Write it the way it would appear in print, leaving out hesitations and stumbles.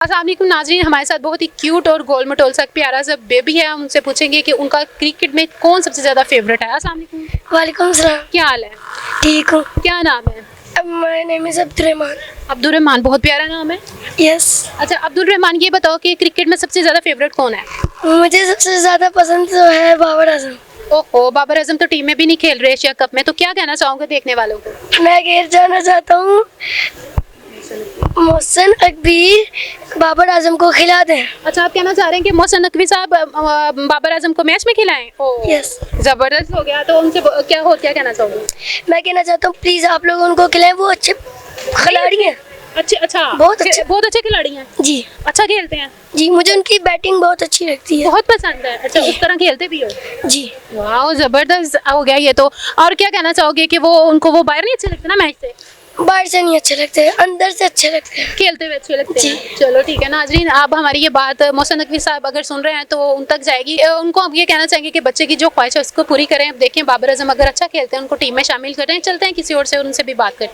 अस्सलाम वालेकुम नाज़रीन, हमारे साथ बहुत ही क्यूट और गोल मटोल सा प्यारा सा बेबी है। हम उनसे पूछेंगे कि उनका क्रिकेट में कौन सबसे ज़्यादा फेवरेट है। अस्सलाम वालेकुम। वालेकुम सलाम। क्या हाल है? ठीक हूँ। क्या नाम है? My name is Abdurrahman. Abdurrahman, बहुत प्यारा नाम है। यस। अच्छा अब्दुर्रहमान, ये बताओ कि क्रिकेट में सबसे ज़्यादा फेवरेट कौन है? मुझे सबसे ज़्यादा पसंद तो है बाबर आजम। ओहो, बाबर आजम तो टीम में भी नहीं खेल रहे एशिया कप में, तो क्या कहना चाहोगे देखने वालों को? मैं घेर जाना चाहता हूँ मोहसिन अकबर बाबर आजम को खिला दें। अच्छा, आप कहना चाह रहे हैं कि मोहसिन नकवी साहब बाबर आजम को मैच में खिलाएं? ओह, यस। जबरदस्त हो गया। तो उनसे क्या कहना चाहोगे? मैं कहना चाहता हूँ प्लीज़ आप लोग उनको खिलाएं, वो अच्छे खिलाड़ी हैं। अच्छा, बहुत अच्छे खिलाड़ी हैं। जी अच्छा खेलते हैं। जी, मुझे उनकी बैटिंग बहुत अच्छी लगती है। बहुत पसंद है। अच्छा, उस तरह खेलते भी हो? जी। वाह, जबरदस्त हो गया ये तो। और क्या कहना चाहोगे कि उनको बाहर नहीं अच्छे लगते ना मैच से? बाहर से नहीं अच्छे लगते, अंदर से अच्छे लगते हैं। खेलते हुए अच्छे लगते जी। हैं। चलो ठीक है नाजरीन, आप हमारी ये बात मोहसिन नकवी साहब अगर सुन रहे हैं तो उन तक जाएगी। उनको अब ये कहना चाहेंगे कि बच्चे की जो ख्वाहिश है उसको पूरी करें। अब देखें बाबर आजम अगर अच्छा खेलते हैं उनको टीम में शामिल करें। चलते हैं किसी और से, उनसे भी बात करते हैं।